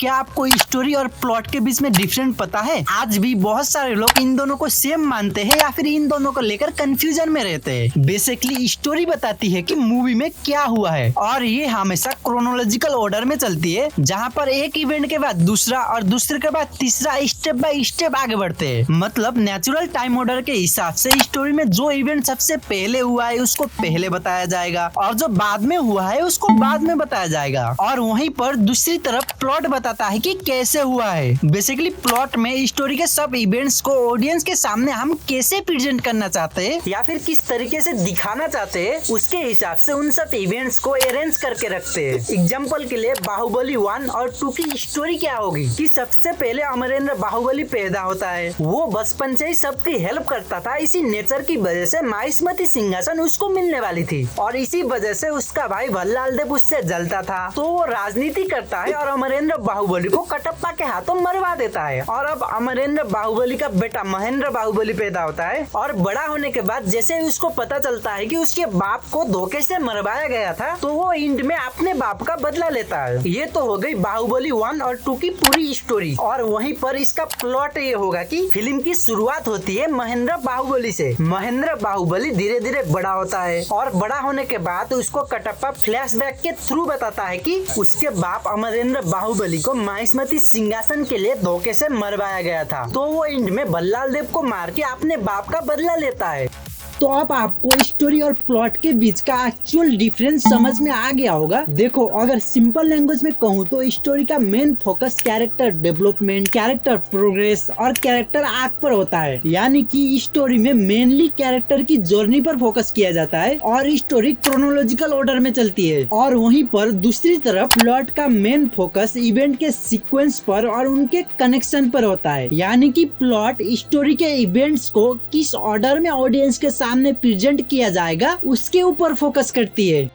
क्या आपको स्टोरी और प्लॉट के बीच में डिफरेंट पता है? आज भी बहुत सारे लोग इन दोनों को सेम मानते हैं या फिर इन दोनों को लेकर कंफ्यूजन में रहते हैं। बेसिकली स्टोरी बताती है कि मूवी में क्या हुआ है और ये हमेशा क्रोनोलॉजिकल ऑर्डर में चलती है, जहाँ पर एक इवेंट के बाद दूसरा और दूसरे के बाद तीसरा स्टेप बाय स्टेप आगे बढ़ते हैं। मतलब नेचुरल टाइम ऑर्डर के हिसाब से स्टोरी में जो इवेंट सबसे पहले हुआ है उसको पहले बताया जाएगा और जो बाद में हुआ है उसको बाद में बताया जाएगा। और वहीं पर दूसरी तरफ प्लॉट बताता है कि कैसे हुआ है। बेसिकली प्लॉट में स्टोरी के सब इवेंट्स को ऑडियंस के सामने हम कैसे प्रेजेंट करना चाहते हैं या फिर किस तरीके से दिखाना चाहते हैं, उसके हिसाब से उन सब इवेंट्स को अरेंज करके रखते हैं। एग्जाम्पल के लिए बाहुबली 1 और 2 की स्टोरी क्या होगी कि सबसे पहले अमरेंद्र बाहुबली पैदा होता है। वो बचपन से ही सबकी हेल्प करता था, इसी नेचर की वजह से माहिष्मती सिंहासन उसको मिलने वाली थी और इसी वजह से उसका भाई भल्लाल देव उससे जलता था। तो वो राजनीति करता है और अमरेंद्र बाहुबली को कटप्पा के हाथों मरवा देता है। और अब अमरेंद्र बाहुबली का बेटा महेंद्र बाहुबली पैदा होता है और बड़ा होने के बाद जैसे ही उसको पता चलता है कि उसके बाप को धोखे से मरवाया गया था, तो वो इंड में अपने बाप का बदला लेता है। ये तो हो गई बाहुबली 1 और 2 की पूरी स्टोरी। और वहीं पर इसका प्लॉट ये होगा कि फिल्म की शुरुआत होती है महेंद्र बाहुबली से। महेंद्र बाहुबली धीरे धीरे बड़ा होता है और बड़ा होने के बाद उसको कटप्पा फ्लैशबैक के थ्रू बताता है कि उसके बाप अमरेंद्र बाहुबली को माहिष्मती सिंहासन के लिए धोखे से मरवाया गया था। तो वो इंड में भल्लाल देव को मार के अपने बाप का बदला लेता है। तो अब आपको स्टोरी और प्लॉट के बीच का एक्चुअल डिफरेंस समझ में आ गया होगा। देखो, अगर सिंपल लैंग्वेज में कहूँ तो स्टोरी का main focus character development, character progress और कैरेक्टर आर्क पर होता है। यानी कि स्टोरी में मेनली कैरेक्टर की जर्नी पर फोकस किया जाता है और स्टोरी क्रोनोलॉजिकल ऑर्डर में चलती है। और वहीं पर दूसरी तरफ प्लॉट का मेन फोकस इवेंट के सीक्वेंस पर और उनके कनेक्शन पर होता है। यानी कि प्लॉट स्टोरी के इवेंट्स को किस ऑर्डर में ऑडियंस के सामने प्रेजेंट किया जाएगा उसके ऊपर फोकस करती है।